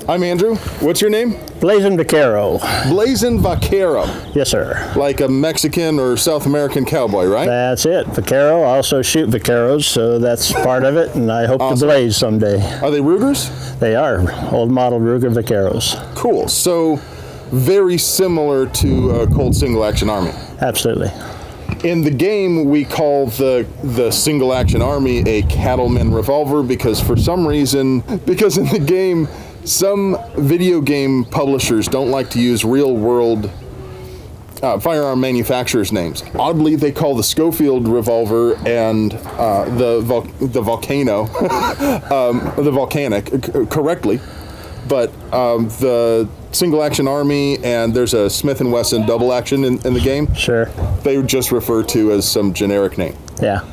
I'm Andrew. What's your name? Blazin' Vaquero. Blazin' Vaquero. Yes, sir. Like a Mexican or South American cowboy, right? That's it. Vaquero. I also shoot vaqueros, so that's part of it, and I hope to blaze someday. Are they Rugers? They are. Old model Ruger vaqueros. Cool. So very similar to a Colt single action army. Absolutely. In the game, we call the single action army a cattleman revolver because in the game, some video game publishers don't like to use real world firearm manufacturers' names. Oddly, they call the Schofield revolver and the Volcano, the Volcanic correctly, but the single action army and there's a Smith & Wesson double action in the game. Sure. They just refer to as some generic name. Yeah.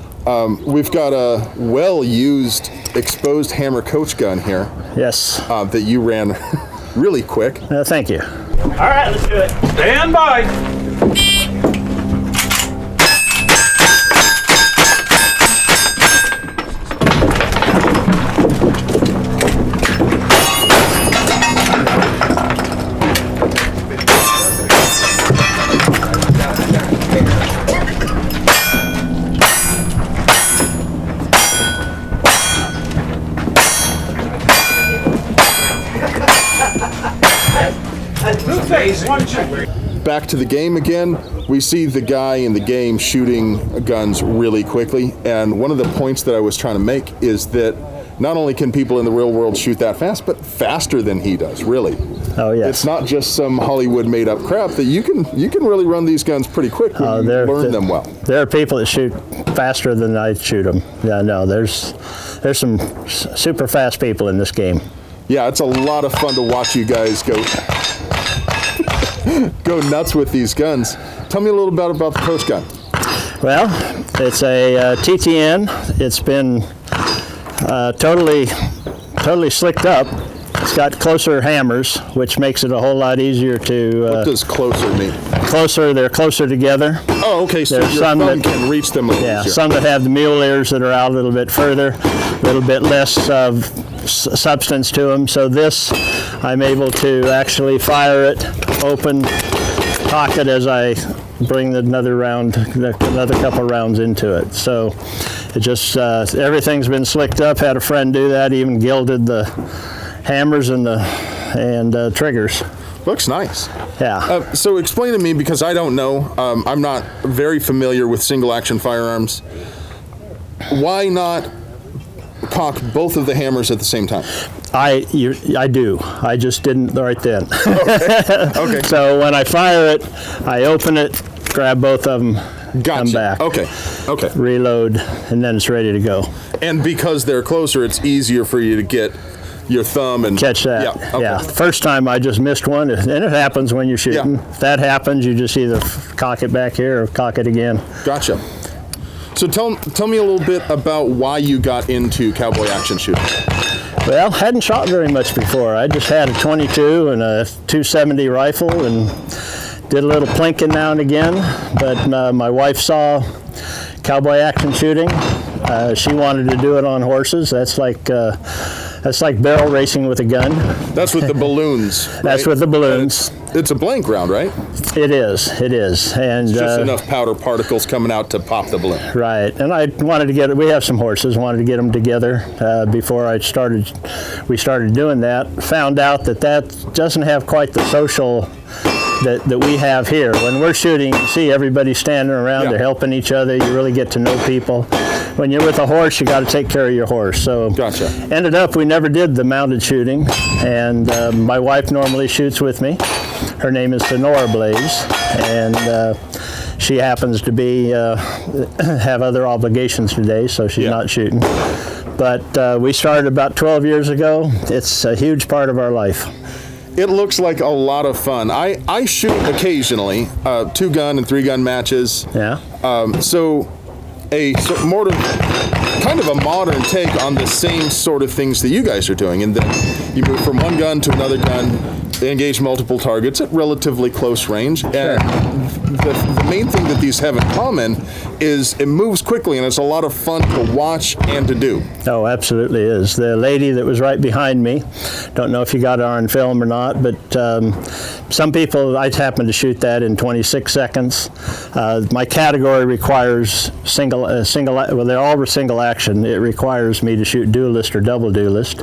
We've got a well-used exposed hammer coach gun here. Yes. That you ran really quick. Thank you. All right, let's do it. Stand by. Back to the game again. We see the guy in the game shooting guns really quickly, and one of the points that I was trying to make is that not only can people in the real world shoot that fast, but faster than he does, really. Oh, yes. It's not just some Hollywood made-up crap that you can really run these guns pretty quick when you learn them well. There are people that shoot faster than I shoot them. Yeah, no, there's some super fast people in this game. Yeah, it's a lot of fun to watch you guys go nuts with these guns. Tell me a little bit about the coach gun. Well, it's a TTN. It's been totally slicked up. It's got closer hammers, which makes it a whole lot easiasier to... what does closer mean? They're closer together. Oh, okay, so your thumb can reach them a little easier. Some that have the mule ears that are out a little bit further, a little bit less of substance to them. So this, I'm able to actually fire it, open, cock it as I bring another couple rounds into it. So it just, everything's been slicked up. Had a friend do that, even gilded the hammers and triggers. Looks nice. Yeah. So explain to me, because I don't know, I'm not very familiar with single action firearms. Why not cock both of the hammers at the same time? I do. I just didn't right then. Okay. So when I fire it, I open it, grab both of them, come back. Okay. Reload, and then it's ready to go. And because they're closer, it's easier for you to get your thumb and catch that. Yeah. Okay. Yeah. First time I just missed one, and it happens when you're shooting. Yeah. If that happens, you just either cock it back here or cock it again. Gotcha. So tell me a little bit about why you got into cowboy action shooting. Well, hadn't shot very much before. I just had a .22 and a .270 rifle and did a little plinking now and again. But my wife saw cowboy action shooting. She wanted to do it on horses. That's like barrel racing with a gun. That's with the balloons. Right? That's with the balloons. It's a blank round, right? It is. And it's just enough powder particles coming out to pop the balloon. Right. And I wanted to get it. We have some horses. Wanted to get them together before we started doing that. Found out that doesn't have quite the social that we have here. When we're shooting, you see everybody standing around. Yeah. They're helping each other. You really get to know people. When you're with a horse, you got to take care of your horse. So gotcha. Ended up, we never did the mounted shooting, and my wife normally shoots with me. Her name is Sonora Blaze, and she happens to be have other obligations today, so she's not shooting. But we started about 12 years ago. It's a huge part of our life. It looks like a lot of fun. I shoot occasionally, 2-gun and 3-gun matches. Yeah. So kind of a modern take on the same sort of things that you guys are doing, and then you move from one gun to another gun. engage multiple targets at relatively close range. Sure. And the main thing that these have in common is it moves quickly, and it's a lot of fun to watch and to do. Oh, absolutely is. The lady that was right behind me, don't know if you got it on film or not, but some people, I happen to shoot that in 26 seconds. My category requires well, they're all single action. It requires me to shoot duelist or double duelist.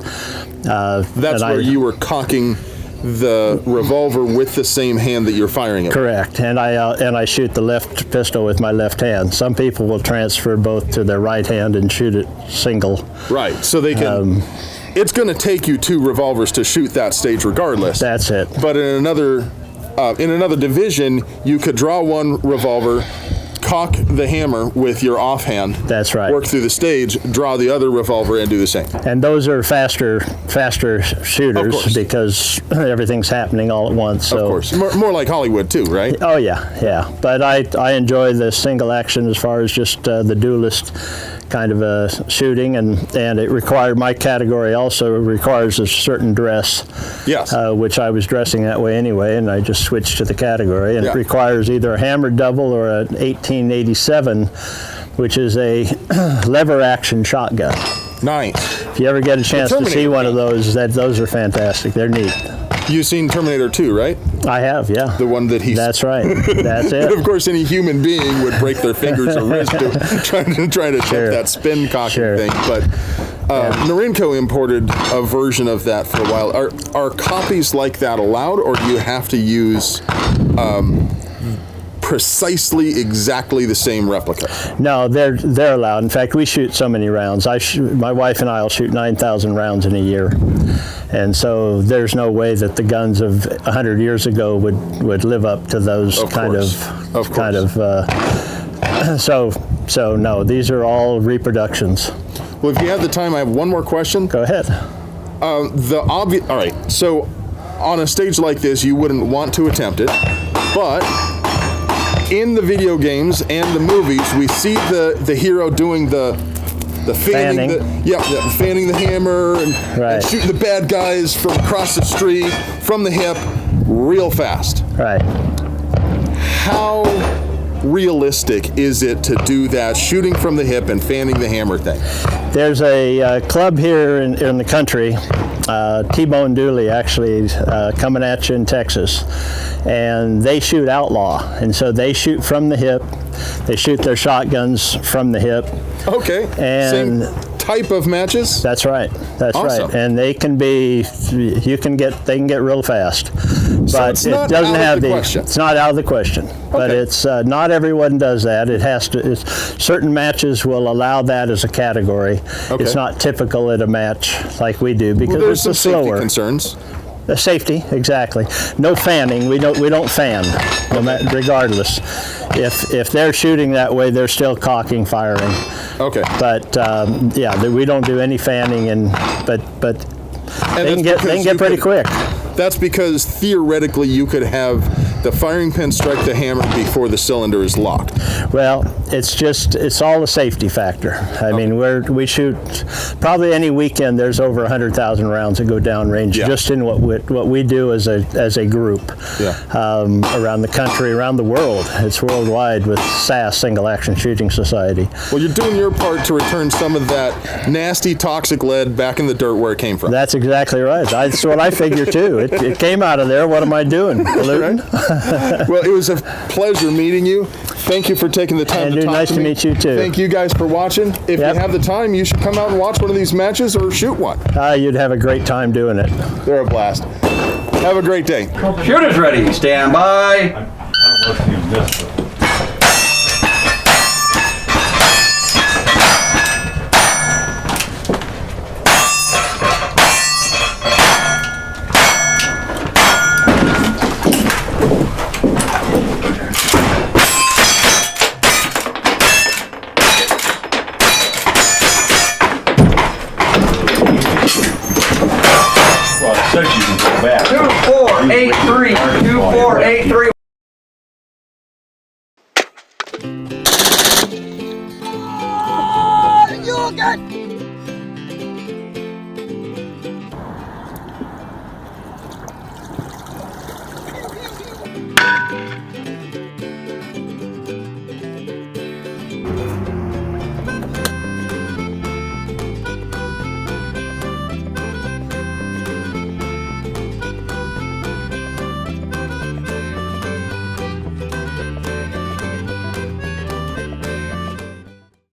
That's where you were cocking the revolver with the same hand that you're firing it. Correct, and I shoot the left pistol with my left hand. Some people will transfer both to their right hand and shoot it single. Right, so they can. It's going to take you 2 revolvers to shoot that stage, regardless. That's it. But in another division, you could draw 1 revolver, cock the hammer with your offhand. That's right. Work through the stage, draw the other revolver, and do the same. And those are faster shooters because everything's happening all at once. So. Of course. More like Hollywood too, right? Oh yeah. But I enjoy the single action as far as just the duelist kind of shooting, and it required, my category also requires a certain dress. Yes. Which I was dressing that way anyway, and I just switched to the category, and it requires either a hammered double or an 1887, which is a lever action shotgun. Nice. If you ever get a chance to see one of those, those are fantastic. They're neat. You've seen Terminator 2, right? I have, yeah. The one that he's... That's right. That's it. Of course, any human being would break their fingers or wrist trying to check that spin cocking thing. But Norinco imported a version of that for a while. Are copies like that allowed, or do you have to use precisely exactly the same replica? No, they're allowed. In fact, we shoot so many rounds. My wife and I will shoot 9,000 rounds in a year. And so there's no way that the guns of 100 years ago would live up to those so no, these are all reproductions. Well, if you have the time, I have one more question. Go ahead. All right, so on a stage like this, you wouldn't want to attempt it, but in the video games and the movies, we see the hero doing the fanning the hammer and shooting the bad guys from across the street from the hip real fast. Right. How realistic is it to do that, shooting from the hip and fanning the hammer thing? There's a club here in the country, T-Bone Dooley actually, coming at you in Texas, and they shoot outlaw, and so they shoot from the hip. They shoot their shotguns from the hip. Okay. And same type of matches? That's right. That's awesome. right. And they can get real fast. So but it doesn't have question. It's not out of the question. Okay. But it's not everyone does that. It has to. Certain matches will allow that as a category. Okay. It's not typical at a match like we do because there's it's some slower. Safety concerns. The safety, exactly. No fanning. We don't fan, regardless. If they're shooting that way, they're still cocking, firing. Okay. But we don't do any fanning, but they can get pretty quick. That's because theoretically you could have the firing pin strike the hammer before the cylinder is locked. Well, it's all a safety factor. I mean, we shoot probably any weekend. There's over 100,000 rounds that go downrange just in what we do as a group around the country, around the world. It's worldwide with SAS, Single Action Shooting Society. Well, you're doing your part to return some of that nasty toxic lead back in the dirt where it came from. That's exactly right. That's what I figure too. It came out of there. What am I doing? Polluting? Well, it was a pleasure meeting you. Thank you for taking the time to talk nice to me. Nice to meet you too. Thank you guys for watching. If you have the time, you should come out and watch one of these matches or shoot one. You'd have a great time doing it. They're a blast. Have a great day. Shooters ready. Stand by. Says you can go back. 2483. 2483. You got